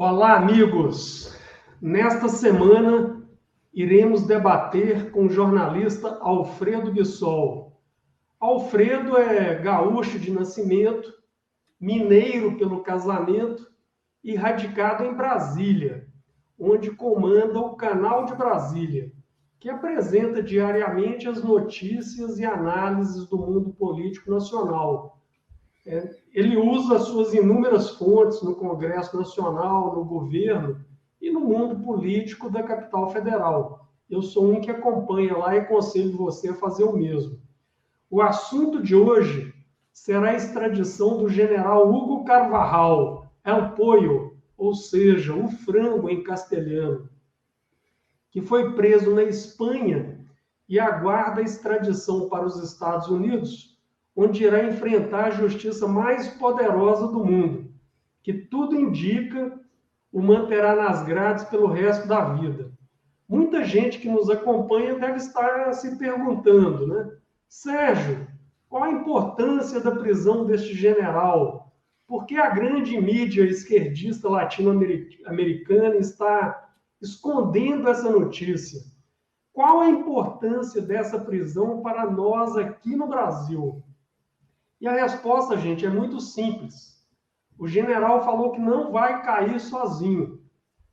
Olá, amigos! Nesta semana, iremos debater com o jornalista Alfredo Bissol. Alfredo é gaúcho de nascimento, mineiro pelo casamento e radicado em Brasília, onde comanda o Canal de Brasília, que apresenta diariamente as notícias e análises do mundo político nacional. Ele usa suas inúmeras fontes no Congresso Nacional, no governo e no mundo político da capital federal. Eu sou um que acompanha lá e aconselho você a fazer o mesmo. O assunto de hoje será a extradição do general Hugo Carvajal, El Pollo, ou seja, o frango em castelhano, que foi preso na Espanha e aguarda a extradição para os Estados Unidos, onde irá enfrentar a justiça mais poderosa do mundo, que tudo indica o manterá nas grades pelo resto da vida. Muita gente que nos acompanha deve estar se perguntando, né? Sérgio, qual a importância da prisão deste general? Por que a grande mídia esquerdista latino-americana está escondendo essa notícia? Qual a importância dessa prisão para nós aqui no Brasil? E a resposta, gente, é muito simples. O general falou que não vai cair sozinho,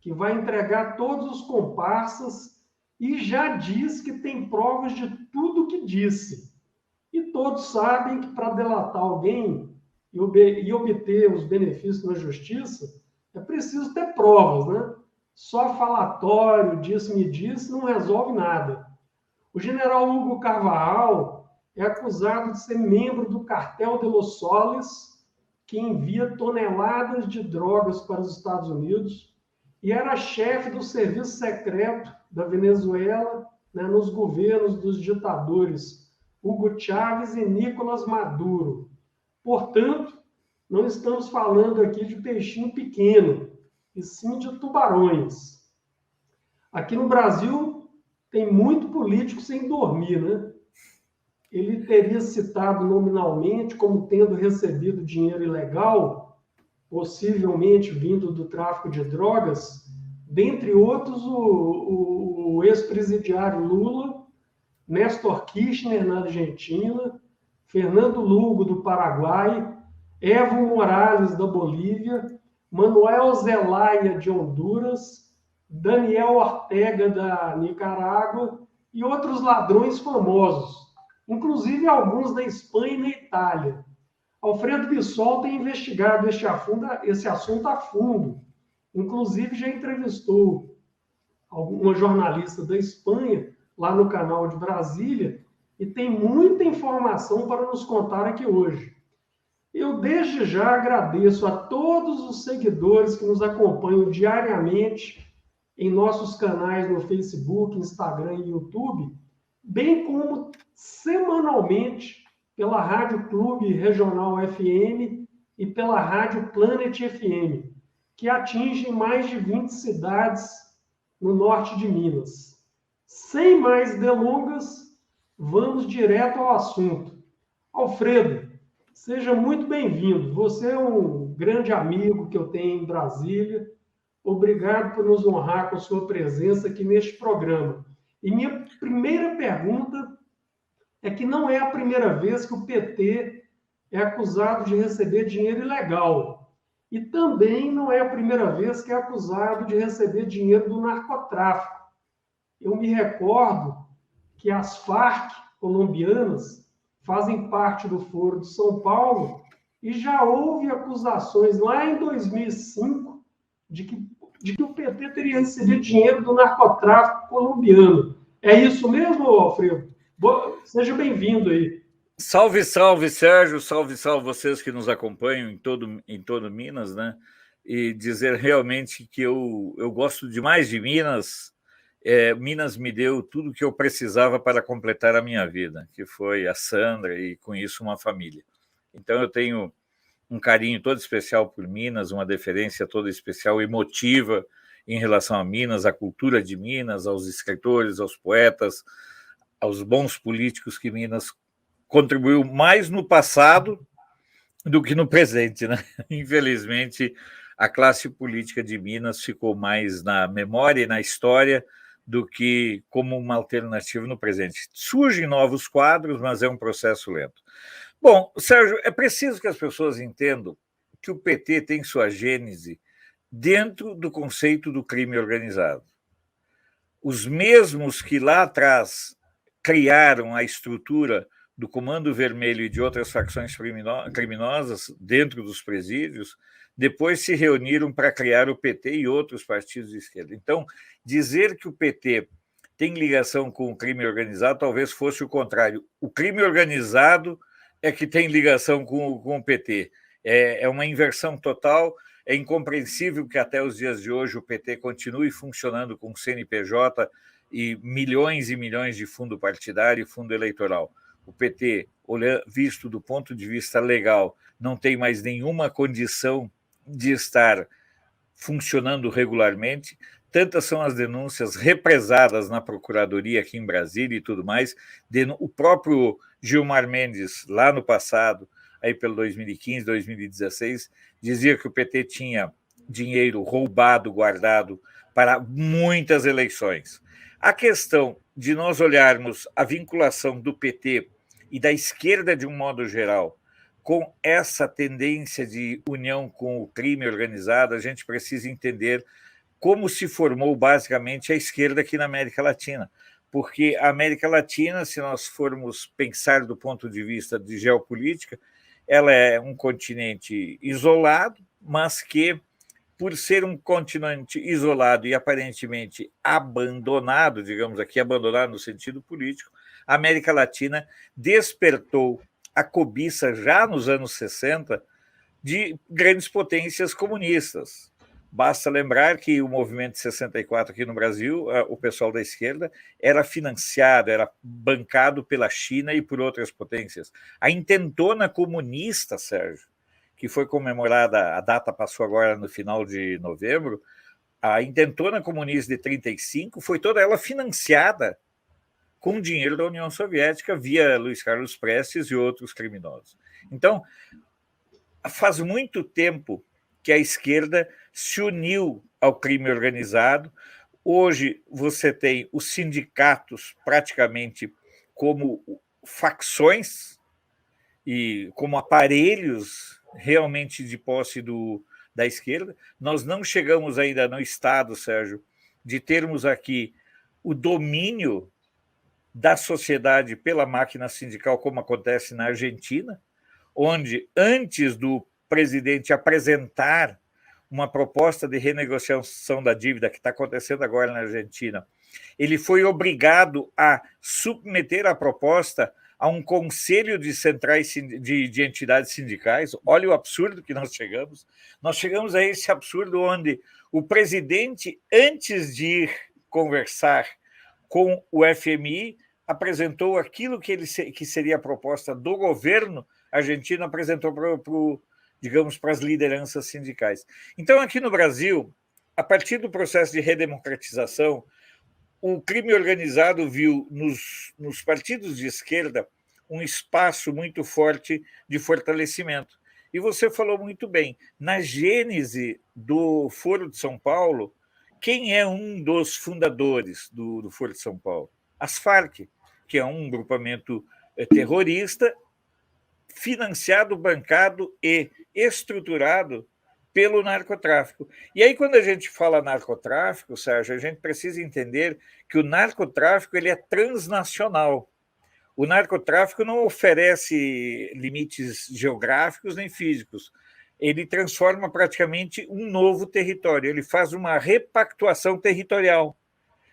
que vai entregar todos os comparsas e já diz que tem provas de tudo que disse. E todos sabem que para delatar alguém e obter os benefícios na justiça, é preciso ter provas, né? Só falatório, disse-me-disse, não resolve nada. O general Hugo Carvajal é acusado de ser membro do cartel de Los Soles, que envia toneladas de drogas para os Estados Unidos, e era chefe do serviço secreto da Venezuela, né, nos governos dos ditadores Hugo Chávez e Nicolás Maduro. Portanto, não estamos falando aqui de peixinho pequeno, e sim de tubarões. Aqui no Brasil, tem muito político sem dormir, né? Ele teria citado nominalmente como tendo recebido dinheiro ilegal, possivelmente vindo do tráfico de drogas, dentre outros o ex-presidiário Lula, Néstor Kirchner na Argentina, Fernando Lugo do Paraguai, Evo Morales da Bolívia, Manuel Zelaya de Honduras, Daniel Ortega da Nicarágua e outros ladrões famosos, inclusive alguns da Espanha e na Itália. Alfredo Bissol tem investigado esse assunto a fundo. Inclusive, já entrevistou uma jornalista da Espanha, lá no Canal de Brasília, e tem muita informação para nos contar aqui hoje. Eu, desde já, agradeço a todos os seguidores que nos acompanham diariamente em nossos canais no Facebook, Instagram e YouTube, bem como semanalmente pela Rádio Clube Regional FM e pela Rádio Planet FM, que atingem mais de 20 cidades no norte de Minas. Sem mais delongas, vamos direto ao assunto. Alfredo, seja muito bem-vindo. Você é um grande amigo que eu tenho em Brasília. Obrigado por nos honrar com sua presença aqui neste programa. E minha primeira pergunta é que não é a primeira vez que o PT é acusado de receber dinheiro ilegal. E também não é a primeira vez que é acusado de receber dinheiro do narcotráfico. Eu me recordo que as Farc colombianas fazem parte do Foro de São Paulo e já houve acusações lá em 2005 de que o PT teria recebido dinheiro do narcotráfico colombiano. É isso mesmo, Alfredo? Seja bem-vindo aí. Salve, salve, Sérgio, salve, salve vocês que nos acompanham em todo Minas, né? E dizer realmente que eu gosto demais de Minas. Minas me deu tudo que eu precisava para completar a minha vida, que foi a Sandra e, com isso, uma família. Então, eu tenho um carinho todo especial por Minas, uma deferência toda especial, emotiva em relação a Minas, à cultura de Minas, aos escritores, aos poetas, aos bons políticos que Minas contribuiu mais no passado do que no presente, né? Infelizmente, a classe política de Minas ficou mais na memória e na história do que como uma alternativa no presente. Surgem novos quadros, mas é um processo lento. Bom, Sérgio, é preciso que as pessoas entendam que o PT tem sua gênese dentro do conceito do crime organizado. Os mesmos que lá atrás criaram a estrutura do Comando Vermelho e de outras facções criminosas dentro dos presídios, depois se reuniram para criar o PT e outros partidos de esquerda. Então, dizer que o PT tem ligação com o crime organizado talvez fosse o contrário. O crime organizado é que tem ligação com o PT. É uma inversão total. É incompreensível que até os dias de hoje o PT continue funcionando com CNPJ e milhões de fundo partidário e fundo eleitoral. O PT, visto do ponto de vista legal, não tem mais nenhuma condição de estar funcionando regularmente. Tantas são as denúncias represadas na Procuradoria aqui em Brasília e tudo mais. O próprio Gilmar Mendes, lá no passado, aí pelo 2015, 2016, dizia que o PT tinha dinheiro roubado, guardado para muitas eleições. A questão de nós olharmos a vinculação do PT e da esquerda de um modo geral com essa tendência de união com o crime organizado, a gente precisa entender como se formou basicamente a esquerda aqui na América Latina. Porque a América Latina, se nós formos pensar do ponto de vista de geopolítica, ela é um continente isolado, mas que, por ser um continente isolado e aparentemente abandonado, digamos aqui, abandonado no sentido político, a América Latina despertou a cobiça, já nos anos 60, de grandes potências comunistas. Basta lembrar que o movimento de 64 aqui no Brasil, o pessoal da esquerda, era financiado, era bancado pela China e por outras potências. A intentona comunista, Sérgio, que foi comemorada, a data passou agora no final de novembro, a intentona comunista de 1935 foi toda ela financiada com dinheiro da União Soviética via Luiz Carlos Prestes e outros criminosos. Então, faz muito tempo que a esquerda se uniu ao crime organizado. Hoje você tem os sindicatos praticamente como facções e como aparelhos realmente de posse da esquerda. Nós não chegamos ainda no estado, Sérgio, de termos aqui o domínio da sociedade pela máquina sindical, como acontece na Argentina, onde, antes do presidente apresentar uma proposta de renegociação da dívida, que está acontecendo agora na Argentina, ele foi obrigado a submeter a proposta a um conselho de centrais de entidades sindicais. Olha o absurdo que nós chegamos. Nós chegamos a esse absurdo onde o presidente, antes de ir conversar com o FMI, apresentou aquilo que seria a proposta do governo argentino, apresentou digamos, para as lideranças sindicais. Então, aqui no Brasil, a partir do processo de redemocratização, o crime organizado viu nos partidos de esquerda um espaço muito forte de fortalecimento. E você falou muito bem, na gênese do Foro de São Paulo, quem é um dos fundadores do Foro de São Paulo? As Farc, que é um grupamento terrorista financiado, bancado e estruturado pelo narcotráfico. E aí, quando a gente fala narcotráfico, Sérgio, a gente precisa entender que o narcotráfico ele é transnacional. O narcotráfico não oferece limites geográficos nem físicos. Ele transforma praticamente um novo território, ele faz uma repactuação territorial.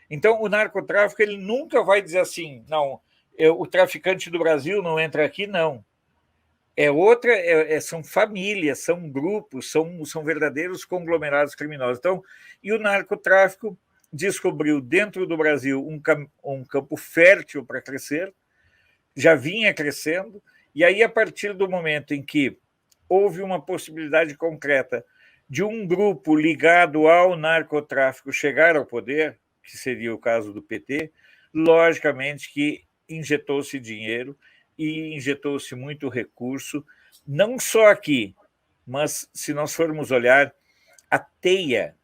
Então, o narcotráfico ele nunca vai dizer assim, não, o traficante do Brasil não entra aqui, não. São famílias, são grupos, são verdadeiros conglomerados criminosos. Então, e o narcotráfico descobriu dentro do Brasil um campo fértil para crescer, já vinha crescendo, e aí, a partir do momento em que houve uma possibilidade concreta de um grupo ligado ao narcotráfico chegar ao poder, que seria o caso do PT, logicamente que injetou-se dinheiro e injetou-se muito recurso, não só aqui, mas se nós formos olhar a teia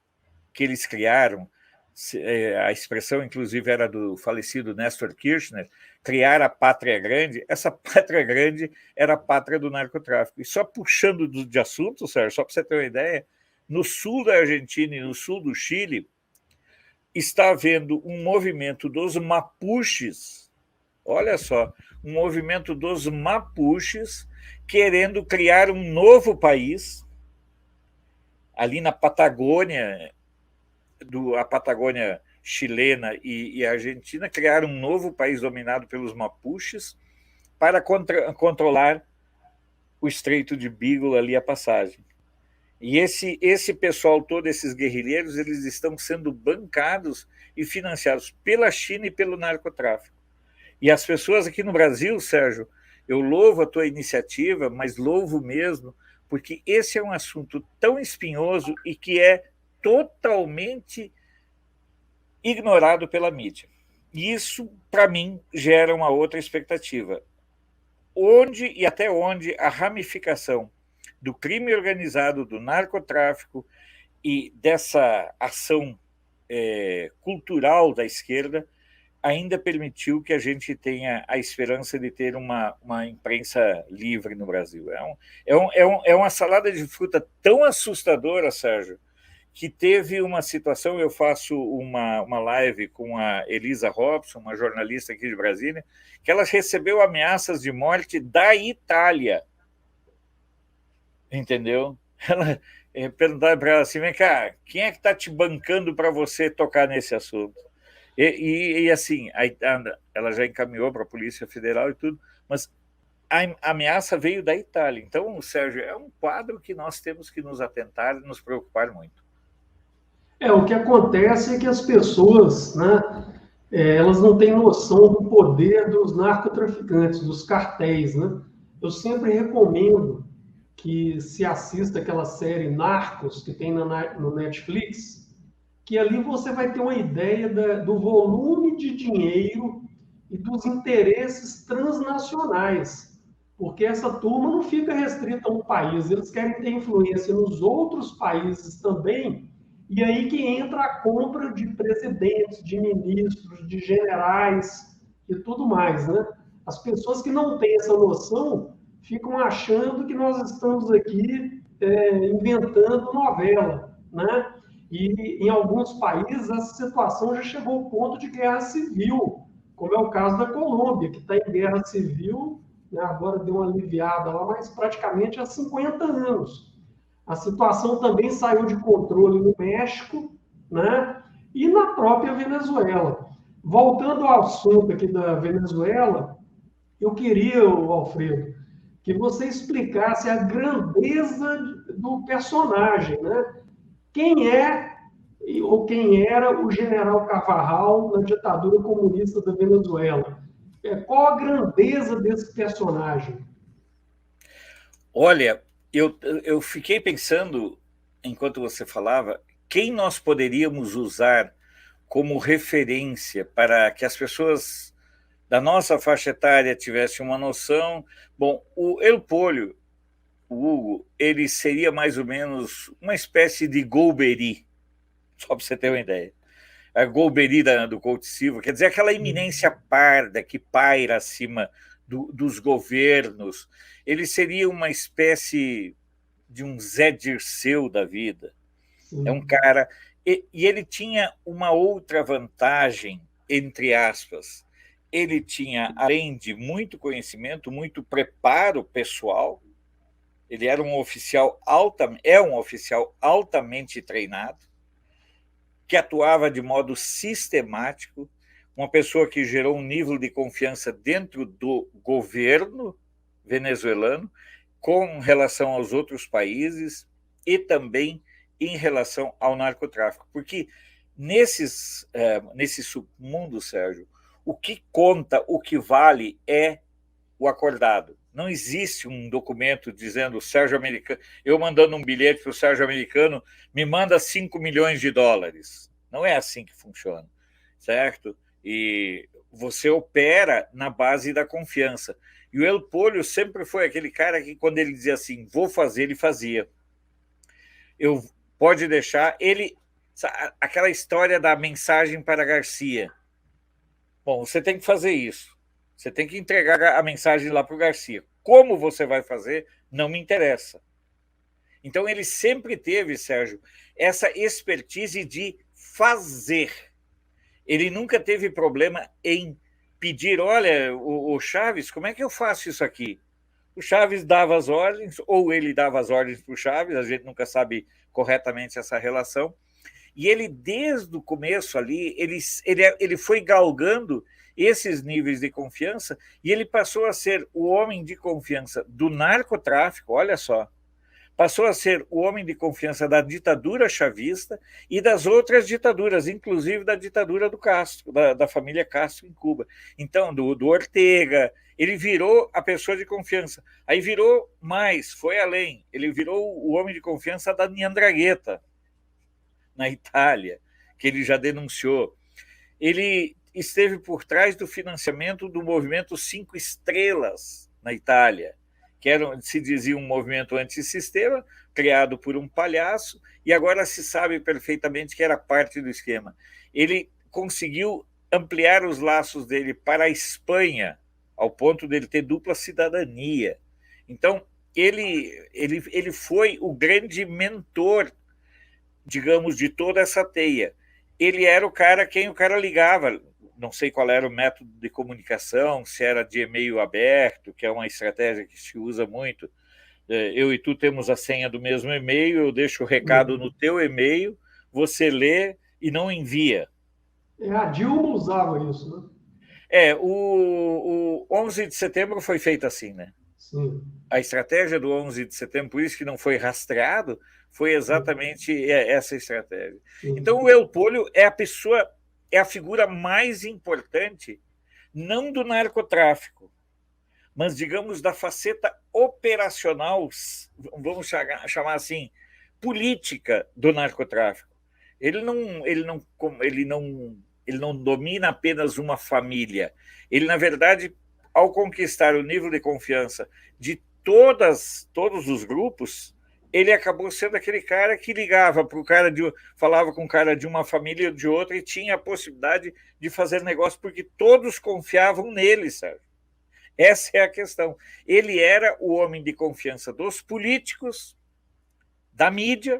que eles criaram, a expressão, inclusive, era do falecido Néstor Kirchner, criar a pátria grande. Essa pátria grande era a pátria do narcotráfico. E só puxando de assunto, Sérgio, só para você ter uma ideia, no sul da Argentina e no sul do Chile, está havendo um movimento dos mapuches, olha só, um movimento dos mapuches querendo criar um novo país ali na Patagônia, a Patagônia chilena e argentina, criaram um novo país dominado pelos mapuches para controlar o Estreito de Beagle, ali a passagem. E esse pessoal todo, esses guerrilheiros, eles estão sendo bancados e financiados pela China e pelo narcotráfico. E as pessoas aqui no Brasil, Sérgio, eu louvo a tua iniciativa, mas louvo mesmo, porque esse é um assunto tão espinhoso e que é totalmente ignorado pela mídia. E isso, para mim, gera uma outra expectativa. Onde e até onde a ramificação do crime organizado, do narcotráfico e dessa ação cultural da esquerda ainda permitiu que a gente tenha a esperança de ter uma imprensa livre no Brasil. É uma salada de fruta tão assustadora, Sérgio, que teve uma situação, eu faço uma live com a Elisa Robson, uma jornalista aqui de Brasília, que ela recebeu ameaças de morte da Itália. Entendeu? Ela perguntava para ela assim, vem cá, quem é que está te bancando para você tocar nesse assunto? E assim, ela já encaminhou para a Polícia Federal e tudo, mas a ameaça veio da Itália. Então, Sérgio, é um quadro que nós temos que nos atentar e nos preocupar muito. O que acontece é que as pessoas, né, elas não têm noção do poder dos narcotraficantes, dos cartéis, né? Eu sempre recomendo que se assista aquela série Narcos, que tem no Netflix, que ali você vai ter uma ideia do volume de dinheiro e dos interesses transnacionais, porque essa turma não fica restrita a um país, eles querem ter influência nos outros países também, e aí que entra a compra de presidentes, de ministros, de generais e tudo mais, né? As pessoas que não têm essa noção ficam achando que nós estamos aqui inventando novela, né? E em alguns países essa situação já chegou ao ponto de guerra civil, como é o caso da Colômbia, que está em guerra civil, né? Agora deu uma aliviada lá, mas praticamente há 50 anos. A situação também saiu de controle no México, né? E na própria Venezuela. Voltando ao assunto aqui da Venezuela, eu queria, Alfredo, que você explicasse a grandeza do personagem, né? Quem é ou quem era o general Carvajal na ditadura comunista da Venezuela? Qual a grandeza desse personagem? Olha, eu fiquei pensando, enquanto você falava, quem nós poderíamos usar como referência para que as pessoas da nossa faixa etária tivessem uma noção. Bom, o El Pollo, o Hugo, ele seria mais ou menos uma espécie de Golbery, só para você ter uma ideia. A Golbery do Couto Silva, quer dizer, aquela eminência parda que paira acima dos governos. Ele seria uma espécie de um Zé Dirceu da vida. Sim. É um cara... E ele tinha uma outra vantagem, entre aspas. Ele tinha, além de muito conhecimento, muito preparo pessoal. Ele era um oficial um oficial altamente treinado, que atuava de modo sistemático, uma pessoa que gerou um nível de confiança dentro do governo venezuelano com relação aos outros países e também em relação ao narcotráfico. Porque nesse submundo, Sérgio, o que conta, o que vale é o acordado. Não existe um documento dizendo Sérgio Americano, eu mandando um bilhete para o Sérgio Americano, me manda 5 milhões de dólares. Não é assim que funciona, certo? E você opera na base da confiança. E o El Pollo sempre foi aquele cara que, quando ele dizia assim, vou fazer, ele fazia. pode deixar ele... Aquela história da mensagem para Garcia. Bom, você tem que fazer isso. Você tem que entregar a mensagem lá para o Garcia. Como você vai fazer, não me interessa. Então, ele sempre teve, Sérgio, essa expertise de fazer. Ele nunca teve problema em pedir, olha, o Chaves, como é que eu faço isso aqui? O Chaves dava as ordens, ou ele dava as ordens para o Chaves, a gente nunca sabe corretamente essa relação, e ele, desde o começo ali, ele foi galgando esses níveis de confiança, e ele passou a ser o homem de confiança do narcotráfico, olha só, passou a ser o homem de confiança da ditadura chavista e das outras ditaduras, inclusive da ditadura do Castro, da família Castro em Cuba. Então, do Ortega, ele virou a pessoa de confiança. Aí virou mais, foi além, ele virou o homem de confiança da Ndrangheta, na Itália, que ele já denunciou. Ele esteve por trás do financiamento do movimento Cinco Estrelas, na Itália, que se dizia um movimento antissistema, criado por um palhaço, e agora se sabe perfeitamente que era parte do esquema. Ele conseguiu ampliar os laços dele para a Espanha, ao ponto de ele ter dupla cidadania. Então, ele foi o grande mentor, digamos, de toda essa teia. Ele era o cara quem o cara ligava, não sei qual era o método de comunicação, se era de e-mail aberto, que é uma estratégia que se usa muito. Eu e tu temos a senha do mesmo e-mail, eu deixo o recado no teu e-mail, você lê e não envia. A Dilma usava isso, né? O 11 de setembro foi feito assim, né? Sim. A estratégia do 11 de setembro, por isso que não foi rastreado, foi exatamente essa estratégia. Sim. Então, o Eupolio é a figura mais importante, não do narcotráfico, mas, digamos, da faceta operacional, vamos chamar assim, política do narcotráfico. Ele não domina apenas uma família. Ele, na verdade, ao conquistar o nível de confiança de todos os grupos, ele acabou sendo aquele cara que ligava para o cara, falava com o cara de uma família ou de outra e tinha a possibilidade de fazer negócio porque todos confiavam nele, sabe? Essa é a questão. Ele era o homem de confiança dos políticos, da mídia,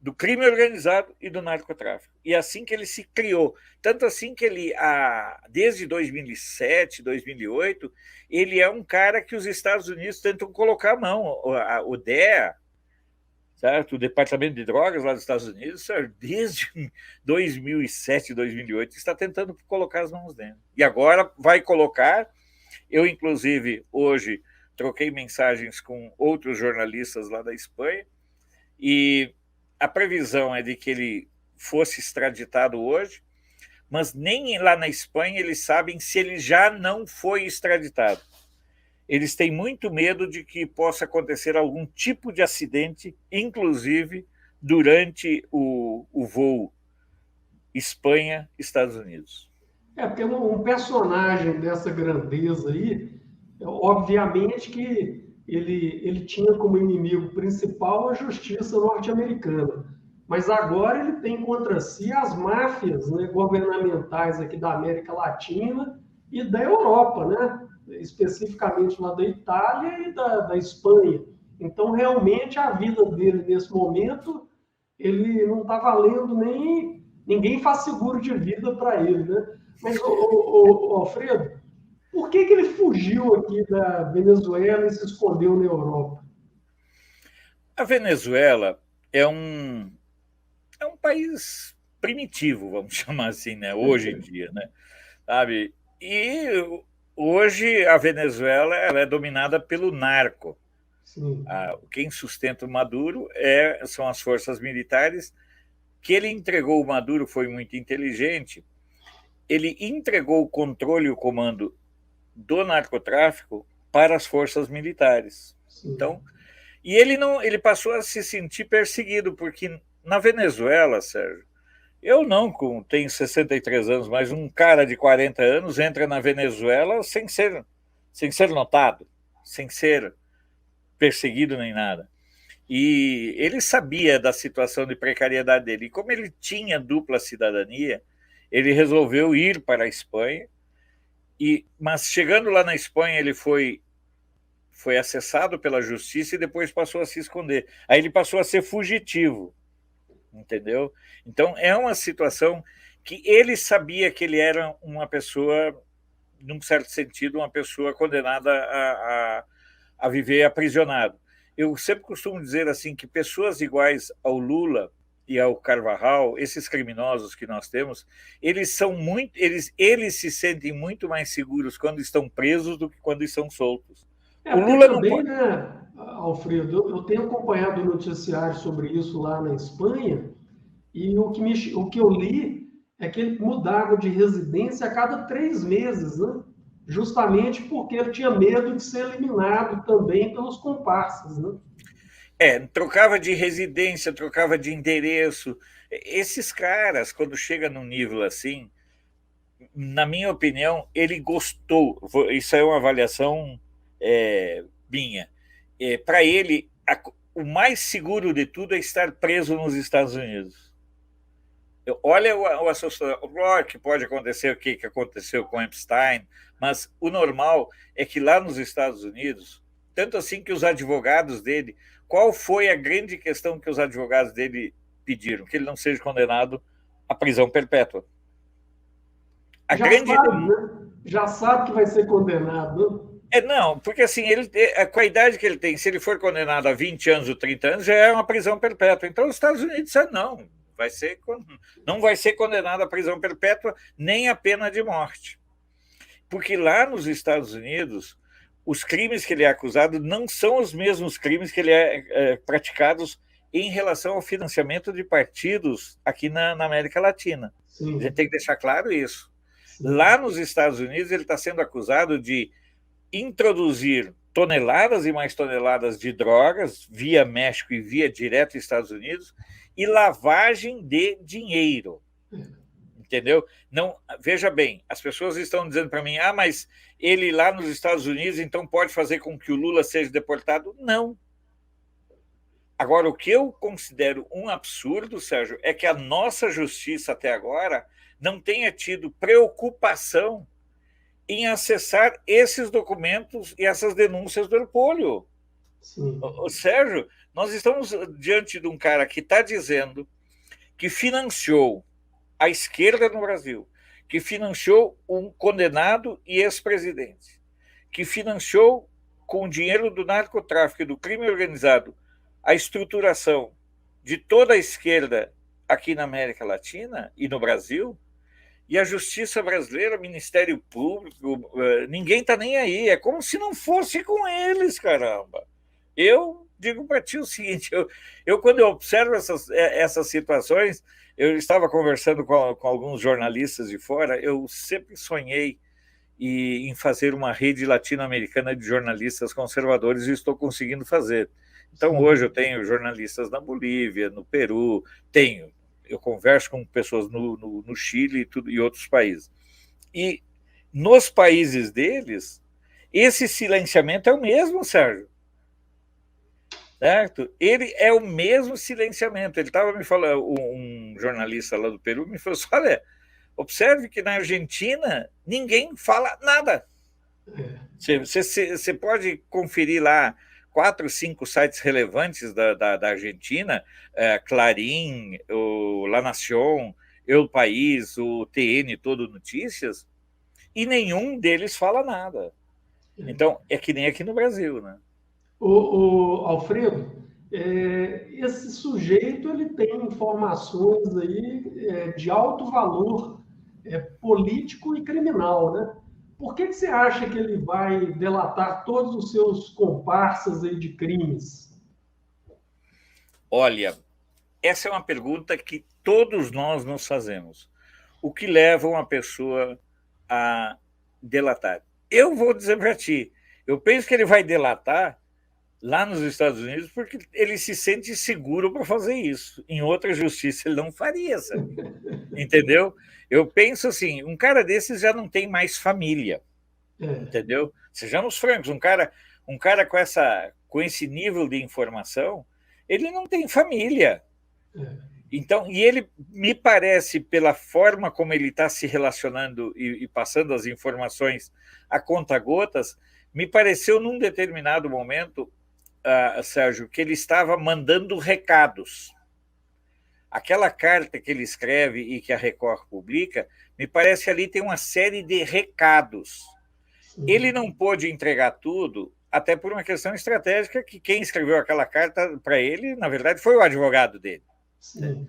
do crime organizado e do narcotráfico. E assim que ele se criou. Tanto assim que ele, desde 2007, 2008, ele é um cara que os Estados Unidos tentam colocar a mão. O DEA, certo? O Departamento de Drogas lá dos Estados Unidos, desde 2007, 2008, está tentando colocar as mãos dentro. E agora vai colocar. Eu, inclusive, hoje troquei mensagens com outros jornalistas lá da Espanha e a previsão é de que ele fosse extraditado hoje, mas nem lá na Espanha eles sabem se ele já não foi extraditado. Eles têm muito medo de que possa acontecer algum tipo de acidente, inclusive durante o voo Espanha-Estados Unidos. Porque um personagem dessa grandeza aí, obviamente que ele tinha como inimigo principal a justiça norte-americana, mas agora ele tem contra si as máfias, né, governamentais aqui da América Latina e da Europa, né, especificamente lá da Itália e da Espanha. Então, realmente, a vida dele nesse momento, ele não está valendo nem... Ninguém faz seguro de vida para ele, né? Mas, Alfredo, por que ele fugiu aqui da Venezuela e se escondeu na Europa? A Venezuela é um país primitivo, vamos chamar assim, né? Hoje em dia, né? Sabe? E hoje a Venezuela ela é dominada pelo narco. Sim. Quem sustenta o Maduro são as forças militares. Que ele entregou o Maduro foi muito inteligente. Ele entregou o controle e o comando do narcotráfico para as forças militares. Sim. Então, e ele passou a se sentir perseguido, porque na Venezuela, Sérgio, eu não tenho 63 anos, mas um cara de 40 anos entra na Venezuela sem ser notado, sem ser perseguido nem nada. E ele sabia da situação de precariedade dele. E como ele tinha dupla cidadania, ele resolveu ir para a Espanha. Mas chegando lá na Espanha, ele foi acessado pela justiça e depois passou a se esconder. Aí ele passou a ser fugitivo, entendeu? Então é uma situação que ele sabia que ele era uma pessoa, num certo sentido, uma pessoa condenada a viver aprisionado. Eu sempre costumo dizer assim que pessoas iguais ao Lula e ao Carvajal, esses criminosos que nós temos, eles se sentem muito mais seguros quando estão presos do que quando estão soltos. O Porque Lula não também, pode. né, Alfredo, eu tenho acompanhado o noticiário sobre isso lá na Espanha, e o que eu li é que ele mudava de residência a cada 3 meses, né? Justamente porque ele tinha medo de ser eliminado também pelos comparsas, né? Trocava de residência, trocava de endereço. Esses caras, quando chega num nível assim, na minha opinião, ele gostou. Isso é uma avaliação minha. Para ele, o mais seguro de tudo é estar preso nos Estados Unidos. Olha o assustador. Claro que pode acontecer o que aconteceu com Epstein, mas o normal é que lá nos Estados Unidos, tanto assim que os advogados dele, qual foi a grande questão que os advogados dele pediram? Que ele não seja condenado à prisão perpétua. A Já grande. sabe, né? Já sabe que vai ser condenado. Não, porque assim, com a idade que ele tem, se ele for condenado a 20 anos ou 30 anos, já é uma prisão perpétua. Então, os Estados Unidos disseram não, não vai ser condenado à prisão perpétua nem à pena de morte. Porque lá nos Estados Unidos, os crimes que ele é acusado não são os mesmos crimes que ele praticados em relação ao financiamento de partidos aqui na América Latina. Sim. A gente tem que deixar claro isso. Sim. Lá nos Estados Unidos, ele está sendo acusado de introduzir toneladas e mais toneladas de drogas via México e via direto Estados Unidos e lavagem de dinheiro. Entendeu? Não, veja bem, as pessoas estão dizendo para mim, mas ele lá nos Estados Unidos, então pode fazer com que o Lula seja deportado? Não. Agora, o que eu considero um absurdo, Sérgio, é que a nossa justiça até agora não tenha tido preocupação em acessar esses documentos e essas denúncias do Herpolho. Sérgio, nós estamos diante de um cara que está dizendo que financiou a esquerda no Brasil, que financiou um condenado e ex-presidente, que financiou com o dinheiro do narcotráfico e do crime organizado a estruturação de toda a esquerda aqui na América Latina e no Brasil. E a justiça brasileira, Ministério Público, ninguém está nem aí. É como se não fosse com eles, caramba. Eu digo para ti o seguinte, quando eu observo essas situações, eu estava conversando com alguns jornalistas de fora, eu sempre sonhei em fazer uma rede latino-americana de jornalistas conservadores e estou conseguindo fazer. Então, hoje eu tenho jornalistas na Bolívia, no Peru, eu converso com pessoas no Chile e outros países. E nos países deles, esse silenciamento é o mesmo, Sérgio. Certo? Ele é o mesmo silenciamento. Ele estava me falando, um jornalista lá do Peru me falou assim, olha, observe que na Argentina ninguém fala nada. Você pode conferir lá 4, 5 sites relevantes da Argentina, Clarín, o La Nación, El País, o TN, Todo Notícias, e nenhum deles fala nada. Então, é que nem aqui no Brasil, né? Alfredo, esse sujeito ele tem informações aí de alto valor político e criminal, né? Por que você acha que ele vai delatar todos os seus comparsas aí de crimes? Olha, essa é uma pergunta que todos nós nos fazemos. O que leva uma pessoa a delatar? Eu vou dizer para ti, eu penso que ele vai delatar lá nos Estados Unidos porque ele se sente seguro para fazer isso. Em outra justiça ele não faria, sabe? Entendeu? Eu penso assim, um cara desses já não tem mais família, entendeu? Sejamos francos, um cara com esse nível de informação, ele não tem família. É. Então, e ele me parece, pela forma como ele está se relacionando e passando as informações a conta-gotas, me pareceu num determinado momento, Sérgio, que ele estava mandando recados. Aquela carta que ele escreve e que a Record publica, me parece que ali tem uma série de recados. Ele não pôde entregar tudo, até por uma questão estratégica, que quem escreveu aquela carta para ele, na verdade, foi o advogado dele. Sim.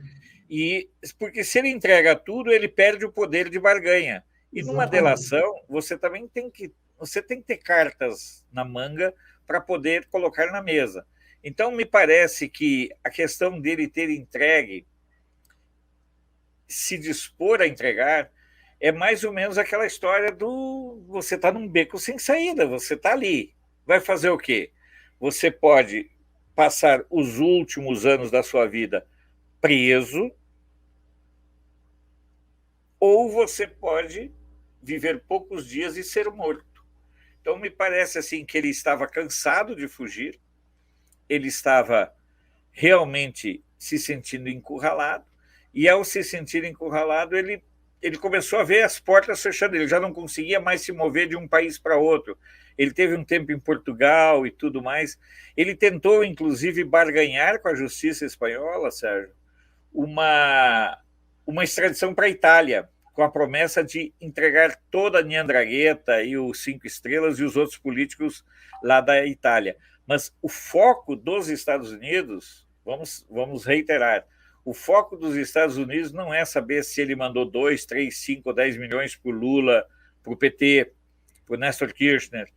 E porque se ele entrega tudo, ele perde o poder de barganha. E numa delação, você também tem que ter cartas na manga para poder colocar na mesa. Então, me parece que a questão dele ter entregue, se dispor a entregar, é mais ou menos aquela história do você está num beco sem saída, você está ali. Vai fazer o quê? Você pode passar os últimos anos da sua vida preso, ou você pode viver poucos dias e ser morto. Então, me parece assim que ele estava cansado de fugir, ele estava realmente se sentindo encurralado, e ao se sentir encurralado, ele começou a ver as portas fechando, ele já não conseguia mais se mover de um país para outro. Ele teve um tempo em Portugal e tudo mais. Ele tentou, inclusive, barganhar com a justiça espanhola, Sérgio, uma extradição para a Itália, com a promessa de entregar toda a Nhandragueta e os Cinco Estrelas e os outros políticos lá da Itália. Mas o foco dos Estados Unidos, vamos reiterar, o foco dos Estados Unidos não é saber se ele mandou 2, 3, 5 ou 10 milhões para o Lula, para o PT, para o Néstor Kirchner,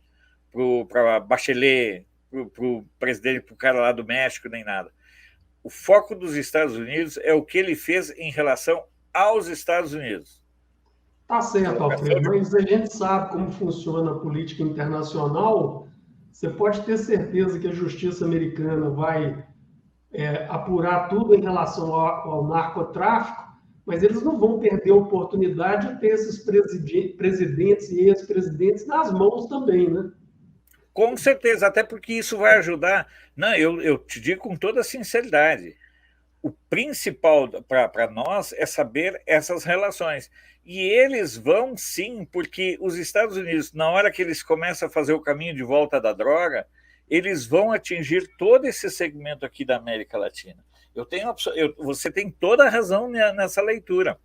para Bachelet, para o presidente, para o cara lá do México, nem nada. O foco dos Estados Unidos é o que ele fez em relação aos Estados Unidos. Tá certo, Alfredo, mas a gente sabe como funciona a política internacional. Você pode ter certeza que a justiça americana vai apurar tudo em relação ao narcotráfico, mas eles não vão perder a oportunidade de ter esses presidentes e ex-presidentes nas mãos também, né? Com certeza, até porque isso vai ajudar. Não, eu te digo com toda sinceridade, o principal para nós é saber essas relações. E eles vão sim, porque os Estados Unidos, na hora que eles começam a fazer o caminho de volta da droga, eles vão atingir todo esse segmento aqui da América Latina. Você tem toda a razão nessa leitura.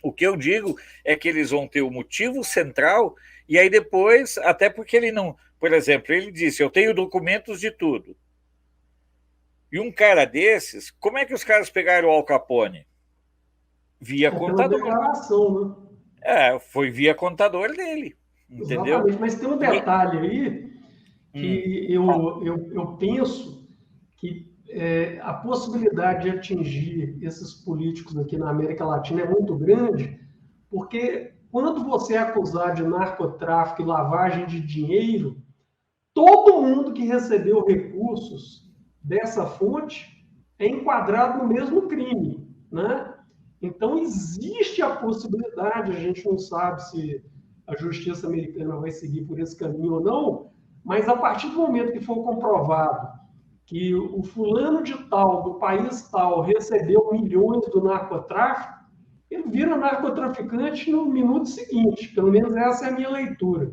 O que eu digo é que eles vão ter o motivo central, e aí depois, até porque ele não... Por exemplo, ele disse, eu tenho documentos de tudo. E um cara desses, como é que os caras pegaram o Al Capone? Via contador. Declaração, né? Foi via contador dele, entendeu? Exatamente, mas tem um detalhe aí que eu penso que a possibilidade de atingir esses políticos aqui na América Latina é muito grande, porque quando você é acusado de narcotráfico e lavagem de dinheiro, todo mundo que recebeu recursos dessa fonte é enquadrado no mesmo crime, né? Então, existe a possibilidade, a gente não sabe se a justiça americana vai seguir por esse caminho ou não, mas a partir do momento que for comprovado que o fulano de tal, do país tal, recebeu milhões do narcotráfico, ele vira narcotraficante no minuto seguinte. Pelo menos essa é a minha leitura.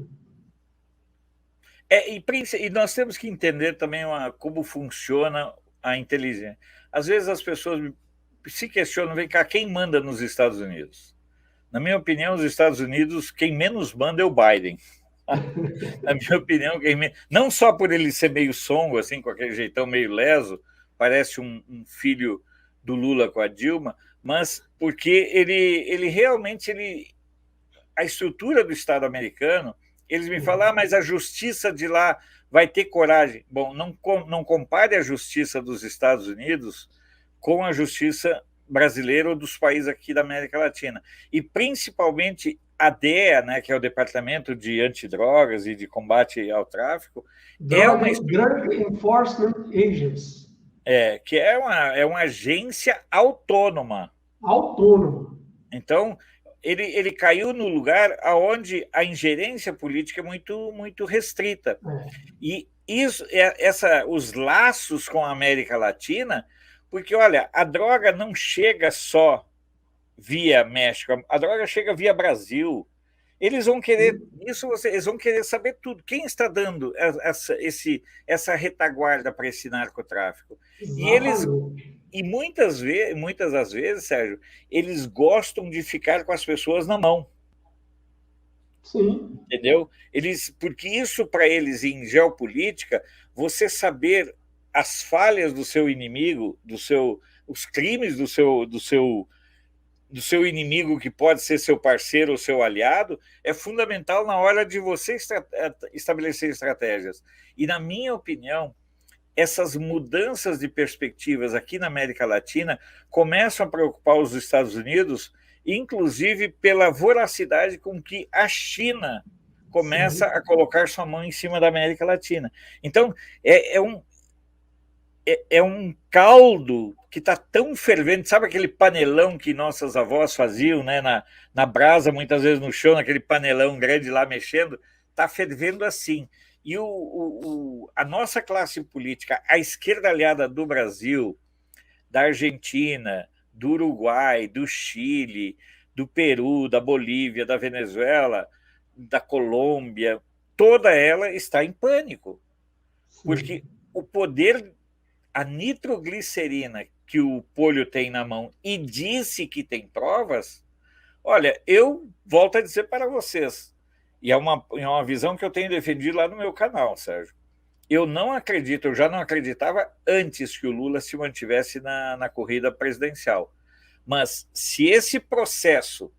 E nós temos que entender também como funciona a inteligência. Às vezes as pessoas se questionam, vem cá, quem manda nos Estados Unidos? Na minha opinião, os Estados Unidos, quem menos manda é o Biden. Na minha opinião, não só por ele ser meio songo, assim, com aquele jeitão meio leso, parece um filho do Lula com a Dilma, mas porque ele realmente, a estrutura do Estado americano, eles me falam, mas a justiça de lá vai ter coragem. Bom, não compare a justiça dos Estados Unidos com a justiça brasileira ou dos países aqui da América Latina. E principalmente a DEA, né, que é o Departamento de Antidrogas e de Combate ao Tráfico, Drug Enforcement Agency. Que é uma agência autônoma. Autônoma. Então, ele caiu no lugar onde a ingerência política é muito restrita. E os laços com a América Latina, porque, olha, a droga não chega só via México, a droga chega via Brasil. Eles vão querer eles vão querer saber tudo. Quem está dando essa retaguarda para esse narcotráfico? E muitas das vezes, Sérgio, eles gostam de ficar com as pessoas na mão. Sim. Entendeu? Porque isso, para eles, em geopolítica, você saber as falhas do seu inimigo, os crimes do seu inimigo, que pode ser seu parceiro ou seu aliado, é fundamental na hora de você estabelecer estratégias. E, na minha opinião, essas mudanças de perspectivas aqui na América Latina começam a preocupar os Estados Unidos, inclusive pela voracidade com que a China começa a colocar sua mão em cima da América Latina. Então, é um caldo que está tão fervente, sabe aquele panelão que nossas avós faziam, né, na brasa, muitas vezes no chão, naquele panelão grande lá mexendo, está fervendo assim. E a nossa classe política, a esquerda aliada do Brasil, da Argentina, do Uruguai, do Chile, do Peru, da Bolívia, da Venezuela, da Colômbia, toda ela está em pânico. Porque o poder, a nitroglicerina que o Polio tem na mão e disse que tem provas, olha, eu volto a dizer para vocês, e é uma visão que eu tenho defendido lá no meu canal, Sérgio. Eu não acredito, eu já não acreditava antes que o Lula se mantivesse na corrida presidencial. Mas se esse processo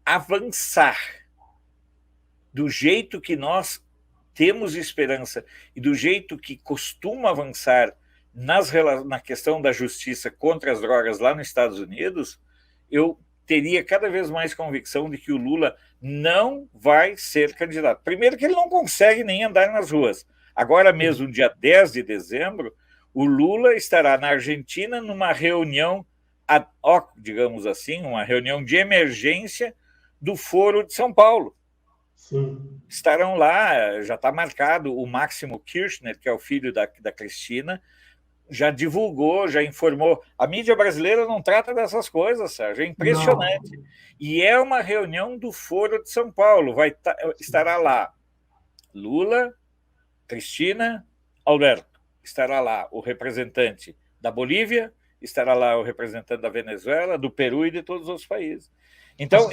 avançar do jeito que nós temos esperança e do jeito que costuma avançar na questão da justiça contra as drogas lá nos Estados Unidos, eu teria cada vez mais convicção de que o Lula não vai ser candidato. Primeiro que ele não consegue nem andar nas ruas. Agora mesmo, dia 10 de dezembro, o Lula estará na Argentina numa reunião ad hoc, digamos assim, uma reunião de emergência do Foro de São Paulo. Sim. Estarão lá, já está marcado, o Máximo Kirchner, que é o filho da Cristina, já divulgou, já informou. A mídia brasileira não trata dessas coisas, Sérgio, é impressionante. Não. E é uma reunião do Foro de São Paulo, estará lá Lula, Cristina, Alberto, estará lá o representante da Bolívia, estará lá o representante da Venezuela, do Peru e de todos os outros países. Então,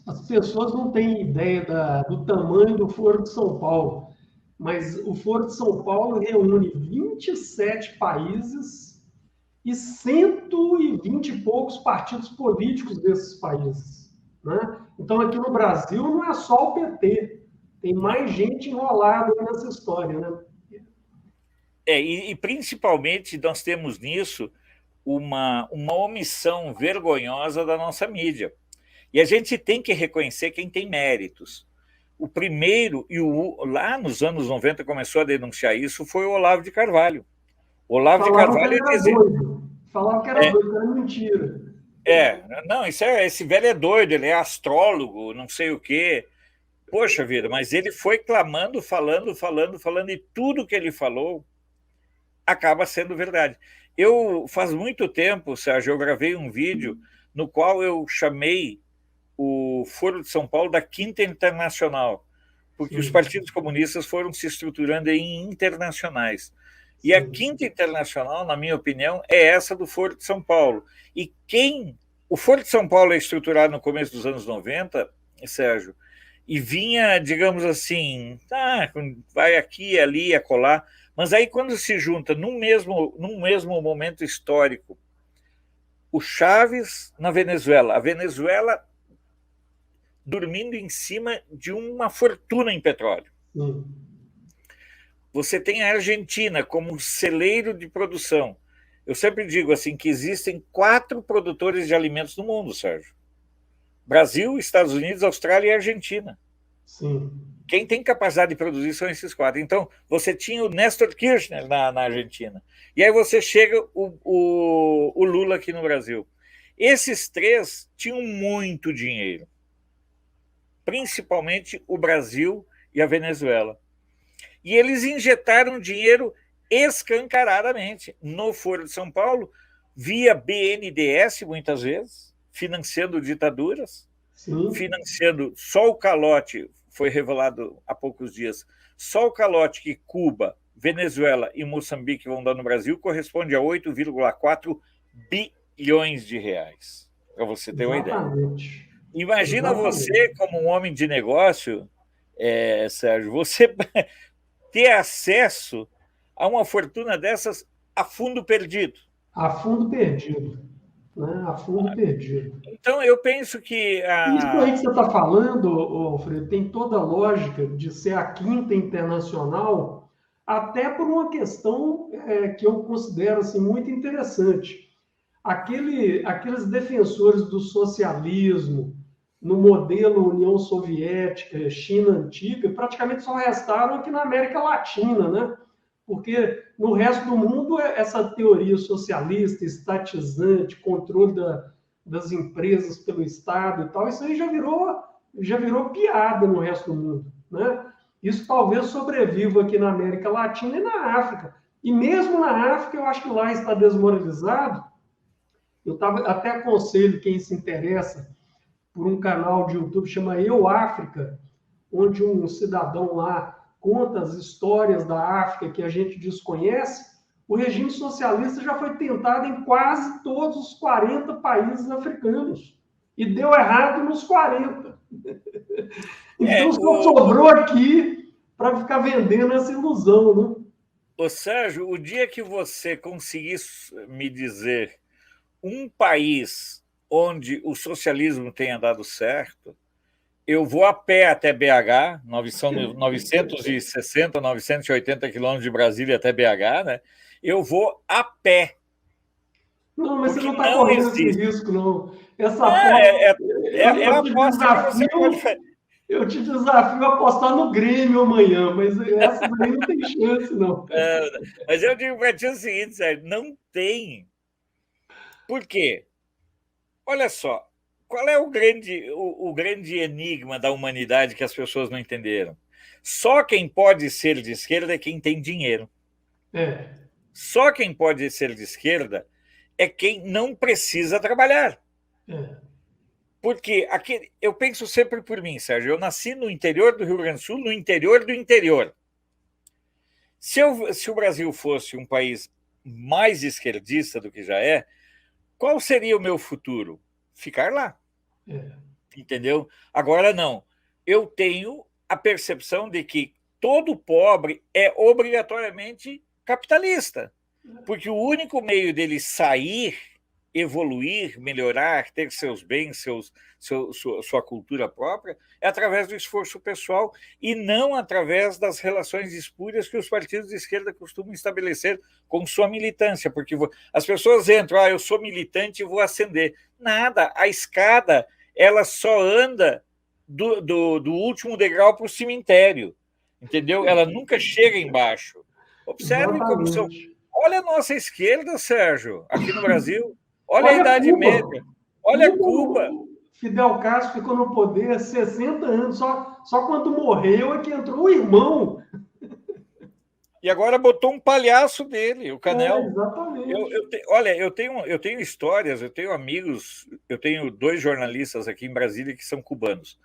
as pessoas não têm ideia do tamanho do Foro de São Paulo, mas o Foro de São Paulo reúne 27 países e 120 e poucos partidos políticos desses países, né? Então, aqui no Brasil, não é só o PT, tem mais gente enrolada nessa história, né? E principalmente nós temos nisso uma omissão vergonhosa da nossa mídia. E a gente tem que reconhecer quem tem méritos. O primeiro, lá nos anos 90 começou a denunciar isso, foi o Olavo de Carvalho. O Olavo de Carvalho dizia... Falava que era doido, era mentira. Não, esse velho é doido, ele é astrólogo, não sei o quê. Poxa vida, mas ele foi clamando, falando, e tudo que ele falou acaba sendo verdade. Faz muito tempo, Sérgio, eu gravei um vídeo no qual eu chamei o Foro de São Paulo da Quinta Internacional, porque os partidos comunistas foram se estruturando em internacionais. E a Quinta Internacional, na minha opinião, é essa do Foro de São Paulo. E o Foro de São Paulo é estruturado no começo dos anos 90, Sérgio, e vinha, digamos assim, vai aqui, ali, acolá, mas aí quando se junta num mesmo momento histórico, o Chávez na Venezuela, a Venezuela dormindo em cima de uma fortuna em petróleo. Você tem a Argentina como celeiro de produção. Eu sempre digo assim que existem 4 produtores de alimentos no mundo, Sérgio. Brasil, Estados Unidos, Austrália e Argentina. Sim. Quem tem capacidade de produzir são esses 4. Então, você tinha o Néstor Kirchner na Argentina. E aí você chega o Lula aqui no Brasil. Esses três tinham muito dinheiro, principalmente o Brasil e a Venezuela. E eles injetaram dinheiro escancaradamente no Foro de São Paulo, via BNDES, muitas vezes, financiando ditaduras, Sim. financiando só o calote, foi revelado há poucos dias, só o calote que Cuba, Venezuela e Moçambique vão dar no Brasil corresponde a 8,4 bilhões de reais, para você ter uma ideia. Imagina você, como um homem de negócio, Sérgio, você ter acesso a uma fortuna dessas a fundo perdido. A fundo perdido. Né? A fundo perdido. Então, eu penso que... Isso aí que você está falando, Alfredo, tem toda a lógica de ser a quinta internacional, até por uma questão que eu considero assim, muito interessante. Aqueles defensores do socialismo no modelo União Soviética, China antiga, praticamente só restaram aqui na América Latina, né? Porque no resto do mundo, essa teoria socialista, estatizante, controle das empresas pelo Estado e tal, isso aí já virou piada no resto do mundo, né? Isso talvez sobreviva aqui na América Latina e na África. E mesmo na África, eu acho que lá está desmoralizado. Até aconselho quem se interessa por um canal de YouTube que chama Eu África, onde um cidadão lá conta as histórias da África que a gente desconhece. O regime socialista já foi tentado em quase todos os 40 países africanos. E deu errado nos 40. Então só sobrou aqui para ficar vendendo essa ilusão, né? Ô, Sérgio, o dia que você conseguir me dizer um país onde o socialismo tenha dado certo, eu vou a pé até BH, 960, 980 quilômetros de Brasília até BH, né? Eu vou a pé. Não, mas você não está correndo esse risco, não. Essa aposta que você pode fazer. Eu te desafio a apostar no Grêmio amanhã, mas essa daí não tem chance, não. Mas eu digo para ti o seguinte, Sérgio, não tem. Por quê? Olha só, qual é o grande enigma da humanidade que as pessoas não entenderam? Só quem pode ser de esquerda é quem tem dinheiro. Só quem pode ser de esquerda é quem não precisa trabalhar. Porque eu penso sempre por mim, Sérgio. Eu nasci no interior do Rio Grande do Sul, no interior do interior. Se o Brasil fosse um país mais esquerdista do que já é, qual seria o meu futuro? Ficar lá. Entendeu? Agora, não. Eu tenho a percepção de que todo pobre é obrigatoriamente capitalista. Porque o único meio dele sair, evoluir, melhorar, ter seus bens, sua cultura própria, é através do esforço pessoal e não através das relações espúrias que os partidos de esquerda costumam estabelecer com sua militância, porque as pessoas entram, eu sou militante e vou ascender. Nada, a escada ela só anda do último degrau para o cemitério, entendeu? Ela nunca chega embaixo. Observe como são... Olha a nossa esquerda, Sérgio, aqui no Brasil. Olha a Idade Média. Olha Cuba. Fidel Castro ficou no poder 60 anos. Só quando morreu é que entrou o irmão. E agora botou um palhaço dele, o Canel. Exatamente. Olha, eu tenho histórias, eu tenho amigos, eu tenho 2 jornalistas aqui em Brasília que são cubanos.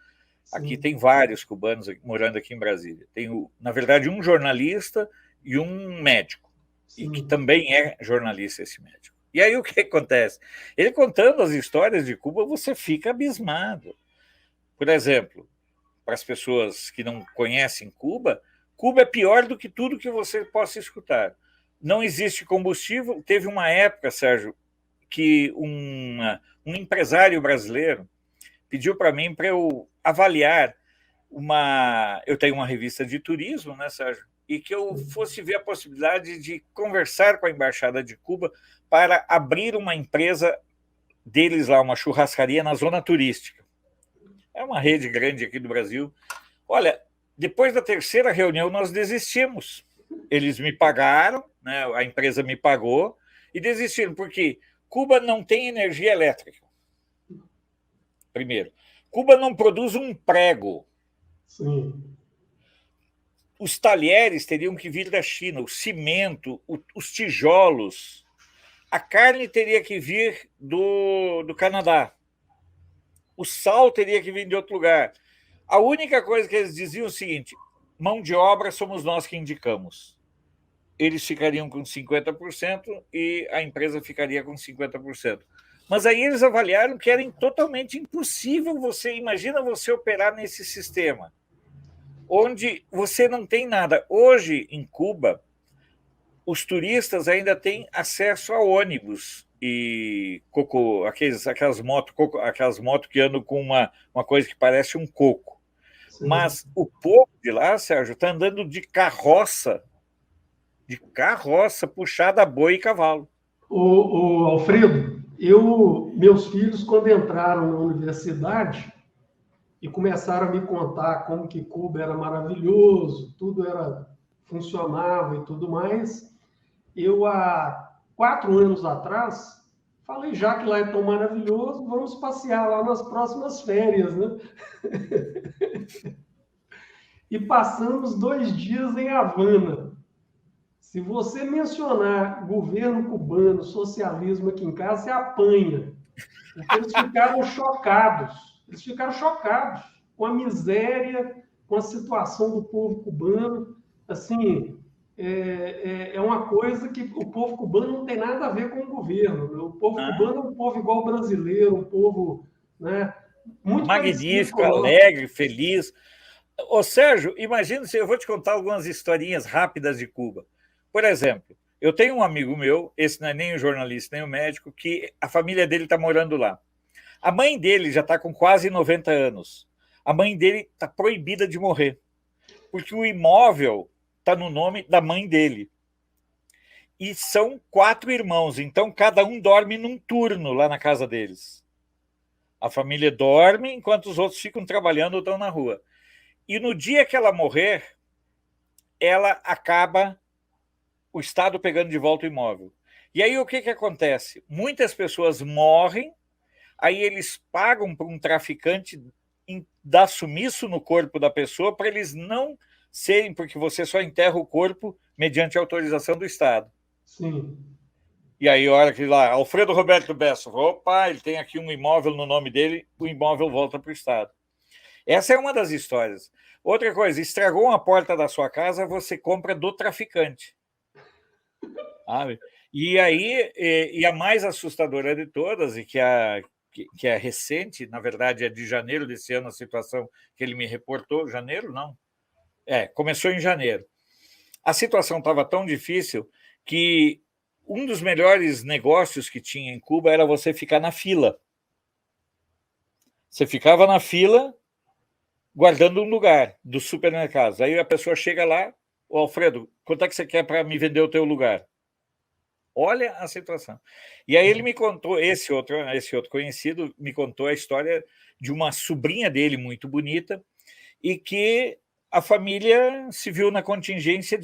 Sim. Aqui tem vários cubanos morando aqui em Brasília. Tenho, na verdade, um jornalista e um médico. Sim. E que também é jornalista, esse médico. E aí o que acontece? Ele contando as histórias de Cuba, você fica abismado. Por exemplo, para as pessoas que não conhecem Cuba, Cuba é pior do que tudo que você possa escutar. Não existe combustível. Teve uma época, Sérgio, que um empresário brasileiro pediu para mim para eu avaliar eu tenho uma revista de turismo, né, Sérgio? E que eu fosse ver a possibilidade de conversar com a Embaixada de Cuba para abrir uma empresa deles lá, uma churrascaria na zona turística. É uma rede grande aqui do Brasil. Olha, depois da 3ª reunião nós desistimos. Eles me pagaram, né, a empresa me pagou, e desistiram, porque Cuba não tem energia elétrica. Primeiro. Cuba não produz um prego. Sim. Os talheres teriam que vir da China, o cimento, os tijolos. A carne teria que vir do Canadá. O sal teria que vir de outro lugar. A única coisa que eles diziam é o seguinte: mão de obra somos nós que indicamos. Eles ficariam com 50% e a empresa ficaria com 50%. Mas aí eles avaliaram que era totalmente impossível imagina você operar nesse sistema, onde você não tem nada. Hoje, em Cuba, os turistas ainda têm acesso a ônibus e aquelas motos que andam com uma coisa que parece um coco. Sim. Mas o povo de lá, Sérgio, está andando de carroça puxada a boi e cavalo. O Alfredo, meus filhos, quando entraram na universidade e começaram a me contar como que Cuba era maravilhoso, tudo funcionava e tudo mais, eu, há 4 anos atrás, falei, já que lá é tão maravilhoso, vamos passear lá nas próximas férias, né? E passamos 2 dias em Havana. Se você mencionar governo cubano, socialismo aqui em casa, você apanha. Porque eles ficaram chocados. Eles ficaram chocados com a miséria, com a situação do povo cubano. Assim, é uma coisa que o povo cubano não tem nada a ver com o governo. O povo cubano é um povo igual ao brasileiro, um povo, né, muito magnífico, alegre, feliz. Ô, Sérgio, imagina se eu vou te contar algumas historinhas rápidas de Cuba. Por exemplo, eu tenho um amigo meu, esse não é nem o jornalista, nem o médico, que a família dele está morando lá. A mãe dele já está com quase 90 anos. A mãe dele está proibida de morrer, porque o imóvel está no nome da mãe dele. E são 4 irmãos, então cada um dorme num turno lá na casa deles. A família dorme enquanto os outros ficam trabalhando ou estão na rua. E no dia que ela morrer, ela acaba o Estado pegando de volta o imóvel. E aí o que acontece? Muitas pessoas morrem, aí eles pagam para um traficante dar sumiço no corpo da pessoa para eles não serem, porque você só enterra o corpo mediante autorização do Estado. Sim. E aí, a hora que lá, Alfredo Roberto Bessa, opa, ele tem aqui um imóvel no nome dele, o imóvel volta para o Estado. Essa é uma das histórias. Outra coisa, estragou uma porta da sua casa, você compra do traficante. Sabe? E aí, e a mais assustadora de todas, e que é recente, na verdade é de janeiro desse ano a situação que ele me reportou, janeiro não, começou em janeiro. A situação estava tão difícil que um dos melhores negócios que tinha em Cuba era você ficar na fila. Você ficava na fila guardando um lugar dos supermercados. Aí a pessoa chega lá, ô Alfredo, quanto é que você quer para me vender o teu lugar? Olha a situação. E aí ele me contou, esse outro conhecido, me contou a história de uma sobrinha dele muito bonita e que a família se viu na contingência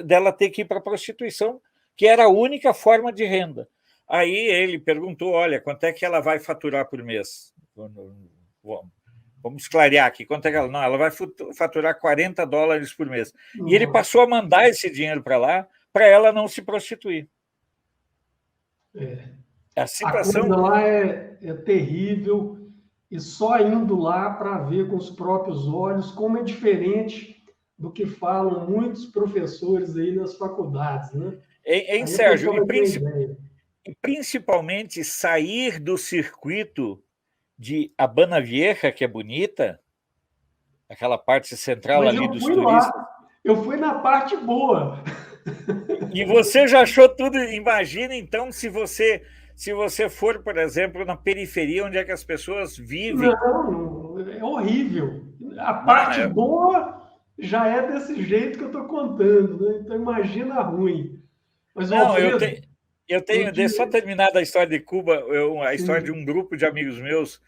dela ter que ir para a prostituição, que era a única forma de renda. Aí ele perguntou, olha, quanto é que ela vai faturar por mês? Vamos clarear aqui, quanto é que ela... Não, ela vai faturar $40 por mês. E ele passou a mandar esse dinheiro para lá, para ela não se prostituir. A situação... A coisa lá é terrível, e só indo lá para ver com os próprios olhos como é diferente do que falam muitos professores aí nas faculdades, né? Sérgio, e principalmente sair do circuito de Habana Vieja, que é bonita, aquela parte central. Mas ali dos turistas. Eu fui na parte boa. E você já achou tudo? Imagina, então, se você for, por exemplo, na periferia, onde é que as pessoas vivem. Não, é horrível. A parte boa já é desse jeito que eu estou contando, né? Então imagina a ruim. Mas, não, Alfredo, eu tenho, deixa só terminar da história de Cuba, a história de um grupo de amigos meus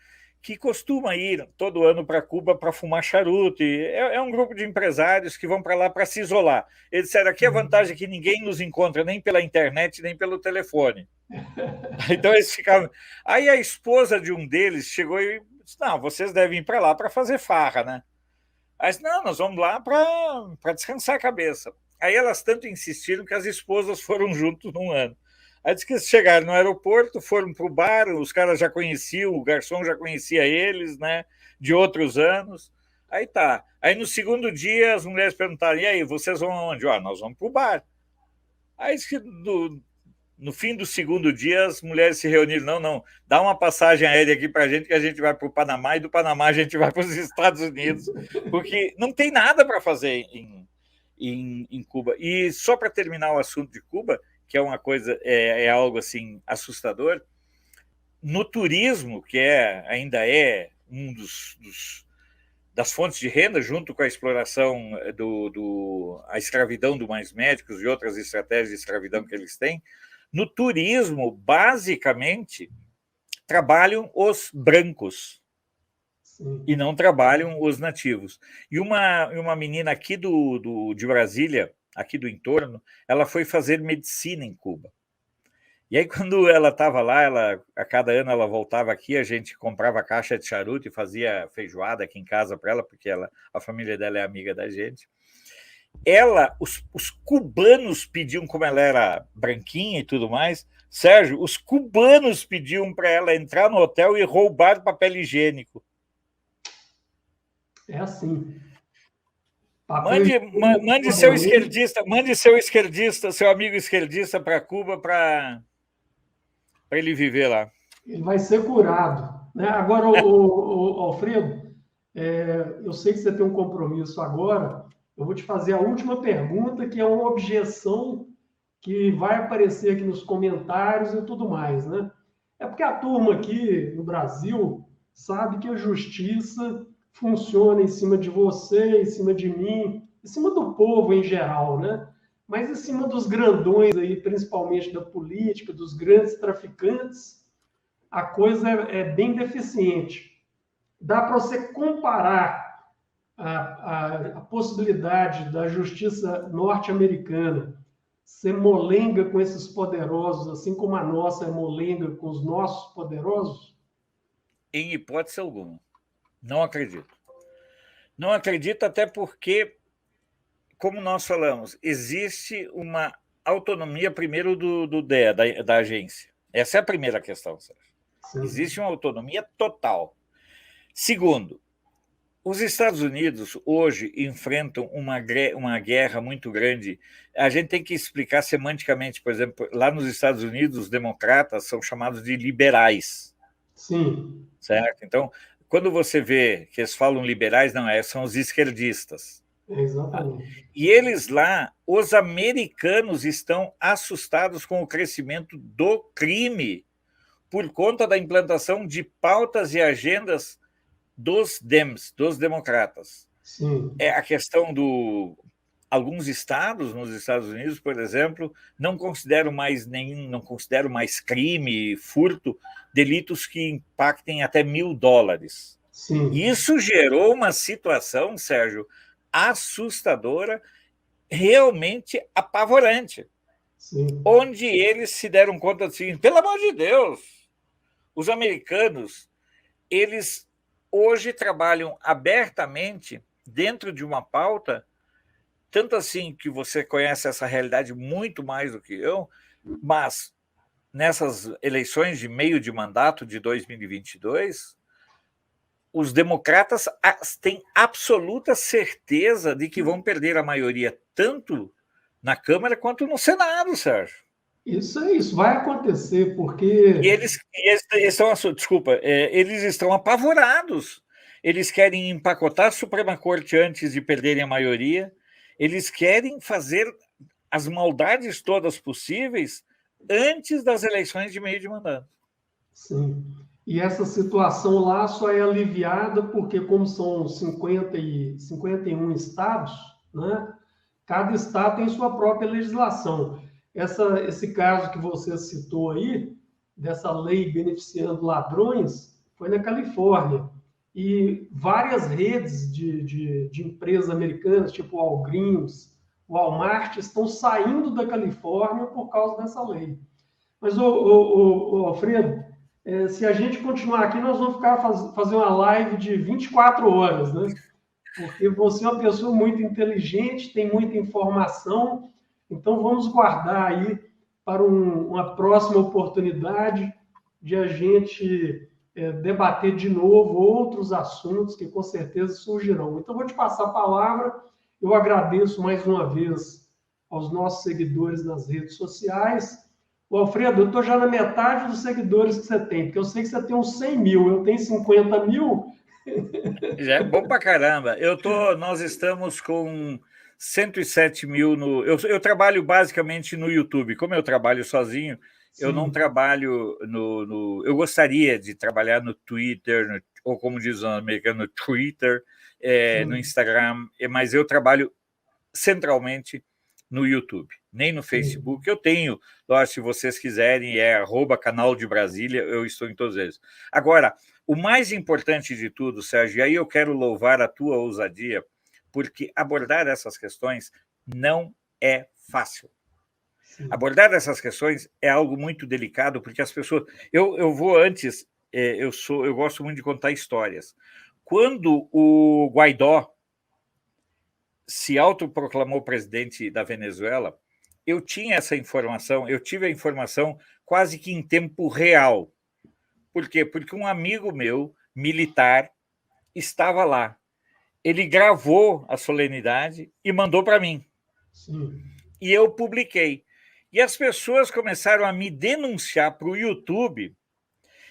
que costuma ir todo ano para Cuba para fumar charuto. É um grupo de empresários que vão para lá para se isolar. Eles disseram, aqui a vantagem é que ninguém nos encontra nem pela internet, nem pelo telefone. Então eles ficavam... Aí a esposa de um deles chegou e disse, não, vocês devem ir para lá para fazer farra, né? Aí disse, não, nós vamos lá para descansar a cabeça. Aí elas tanto insistiram que as esposas foram juntos num ano. Aí disse que eles chegaram no aeroporto, foram para o bar, os caras já conheciam, o garçom já conhecia eles, né, de outros anos. Aí tá. Aí no segundo dia as mulheres perguntaram, e aí, vocês vão aonde? Nós vamos para o bar. Aí disse que no fim do segundo dia as mulheres se reuniram, não, dá uma passagem aérea aqui para a gente, que a gente vai para o Panamá, e do Panamá a gente vai para os Estados Unidos, porque não tem nada para fazer em Cuba. E só para terminar o assunto de Cuba, que é uma coisa, é algo assim assustador, no turismo, que ainda é um das fontes de renda, junto com a exploração a escravidão do mais médicos e outras estratégias de escravidão que eles têm, no turismo, basicamente, trabalham os brancos. Sim. E não trabalham os nativos. E uma menina aqui de Brasília, aqui do entorno, ela foi fazer medicina em Cuba. E aí, quando ela estava lá, a cada ano ela voltava aqui, a gente comprava caixa de charuto e fazia feijoada aqui em casa para ela, porque a família dela é amiga da gente. Os cubanos pediam, como ela era branquinha e tudo mais, Sérgio, os cubanos pediam para ela entrar no hotel e roubar papel higiênico. É assim. Mande seu esquerdista, seu amigo esquerdista para Cuba para ele viver lá. Ele vai ser curado. Né? Agora, o Alfredo, eu sei que você tem um compromisso agora, eu vou te fazer a última pergunta, que é uma objeção que vai aparecer aqui nos comentários e tudo mais, né? É porque a turma aqui no Brasil sabe que a justiça funciona em cima de você, em cima de mim, em cima do povo em geral, né? Mas em cima dos grandões aí, principalmente da política, dos grandes traficantes, a coisa é bem deficiente. Dá para você comparar a possibilidade da justiça norte-americana ser molenga com esses poderosos, assim como a nossa é molenga com os nossos poderosos? Em hipótese alguma. Não acredito. Não acredito, até porque, como nós falamos, existe uma autonomia, primeiro, do DEA, da agência. Essa é a primeira questão, Sérgio. Sim. Existe uma autonomia total. Segundo, os Estados Unidos hoje enfrentam uma guerra muito grande. A gente tem que explicar semanticamente, por exemplo, lá nos Estados Unidos, os democratas são chamados de liberais. Sim. Certo? Então, quando você vê que eles falam liberais, não são os esquerdistas. Exatamente. E eles lá, os americanos estão assustados com o crescimento do crime por conta da implantação de pautas e agendas dos Dems, dos democratas. Sim. É a questão alguns estados nos Estados Unidos, por exemplo, não consideram mais crime, furto, delitos que impactem até $1.000. Sim. Isso gerou uma situação, Sérgio, assustadora, realmente apavorante. Sim. Onde eles se deram conta assim, pelo amor de Deus, os americanos, eles hoje trabalham abertamente dentro de uma pauta, tanto assim que você conhece essa realidade muito mais do que eu, mas nessas eleições de meio de mandato de 2022, os democratas têm absoluta certeza de que vão perder a maioria tanto na Câmara quanto no Senado, Sérgio. Isso vai acontecer, porque... Eles estão apavorados. Eles querem empacotar a Suprema Corte antes de perderem a maioria. Eles querem fazer as maldades todas possíveis antes das eleições de meio de mandato. Sim. E essa situação lá só é aliviada porque, como são 51 estados, né, cada estado tem sua própria legislação. Esse caso que você citou aí, dessa lei beneficiando ladrões, foi na Califórnia. E várias redes de empresas americanas, tipo Walgreens, Walmart, estão saindo da Califórnia por causa dessa lei. Mas, Alfredo, se a gente continuar aqui, nós vamos fazer uma live de 24 horas, né? Porque você é uma pessoa muito inteligente, tem muita informação, então vamos guardar aí para uma próxima oportunidade de a gente debater de novo outros assuntos que com certeza surgirão. Então, vou te passar a palavra. Eu agradeço mais uma vez aos nossos seguidores nas redes sociais. Alfredo, eu estou já na metade dos seguidores que você tem, porque eu sei que você tem uns 100 mil, eu tenho 50 mil. Já é bom pra caramba. Nós estamos com 107 mil no. Eu trabalho basicamente no YouTube. Como eu trabalho sozinho, sim, eu não trabalho eu gostaria de trabalhar no Twitter, ou como diz o americano, Twitter, no Instagram, mas eu trabalho centralmente no YouTube, nem no Facebook. Eu tenho, lógico, se vocês quiserem, @canal de Brasília, eu estou em todos eles. Agora, o mais importante de tudo, Sérgio, e aí eu quero louvar a tua ousadia, porque abordar essas questões não é fácil. Sim. Abordar essas questões é algo muito delicado, porque as pessoas... Eu vou antes, eu gosto muito de contar histórias. Quando o Guaidó se autoproclamou presidente da Venezuela, eu tinha essa informação, eu tive a informação quase que em tempo real. Por quê? Porque um amigo meu, militar, estava lá. Ele gravou a solenidade e mandou para mim. Sim. E eu publiquei. E as pessoas começaram a me denunciar para o YouTube,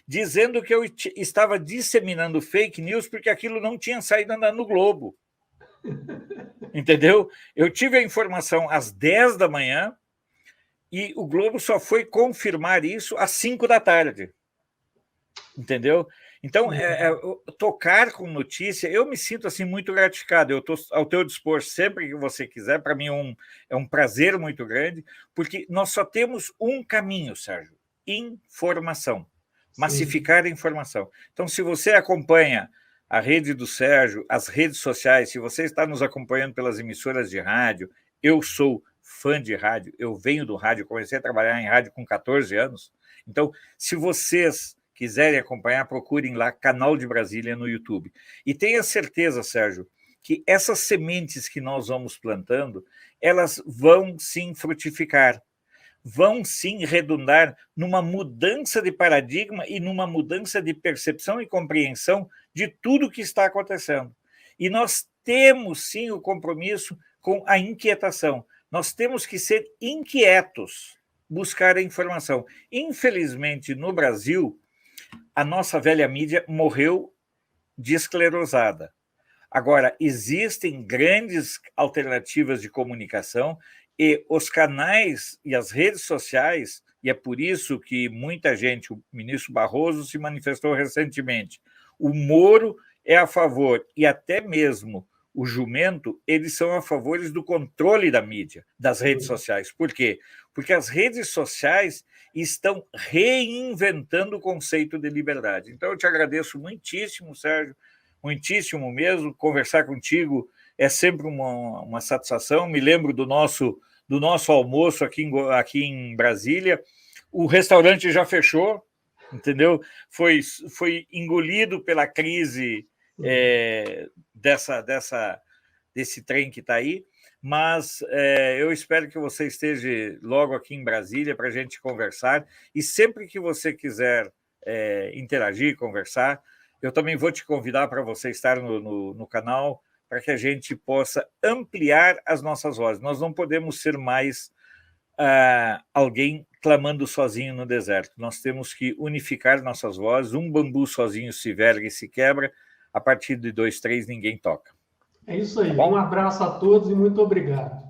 dizendo que eu estava disseminando fake news porque aquilo não tinha saído andando no Globo. Entendeu? Eu tive a informação às 10 da manhã e o Globo só foi confirmar isso às 5 da tarde. Entendeu? Então, tocar com notícia, eu me sinto assim muito gratificado. Eu estou ao teu dispor sempre que você quiser. Para mim é um prazer muito grande, porque nós só temos um caminho, Sérgio: informação. Massificar a informação. Então, se você acompanha a rede do Sérgio, as redes sociais, se você está nos acompanhando pelas emissoras de rádio, eu sou fã de rádio, eu venho do rádio, comecei a trabalhar em rádio com 14 anos. Então, se vocês quiserem acompanhar, procurem lá Canal de Brasília no YouTube. E tenha certeza, Sérgio, que essas sementes que nós vamos plantando, elas vão sim frutificar, vão sim redundar numa mudança de paradigma e numa mudança de percepção e compreensão de tudo que está acontecendo. E nós temos sim o compromisso com a inquietação. Nós temos que ser inquietos, buscar a informação. Infelizmente, no Brasil, a nossa velha mídia morreu de esclerosada. Agora, existem grandes alternativas de comunicação e os canais e as redes sociais, e é por isso que muita gente, o ministro Barroso se manifestou recentemente, o Moro é a favor, e até mesmo o Jumento, eles são a favor do controle da mídia, das redes sociais. Por quê? Porque as redes sociais estão reinventando o conceito de liberdade. Então, eu te agradeço muitíssimo, Sérgio, muitíssimo mesmo. Conversar contigo é sempre uma satisfação. Me lembro do nosso almoço aqui em Brasília. O restaurante já fechou, entendeu? Foi engolido pela crise desse trem que está aí, mas eu espero que você esteja logo aqui em Brasília para a gente conversar, e sempre que você quiser interagir, conversar, eu também vou te convidar para você estar no canal, para que a gente possa ampliar as nossas vozes. Nós não podemos ser mais alguém clamando sozinho no deserto. Nós temos que unificar nossas vozes. Um bambu sozinho se verga e se quebra. A partir de 2, 3, ninguém toca. É isso aí. Tá bom? Um abraço a todos e muito obrigado.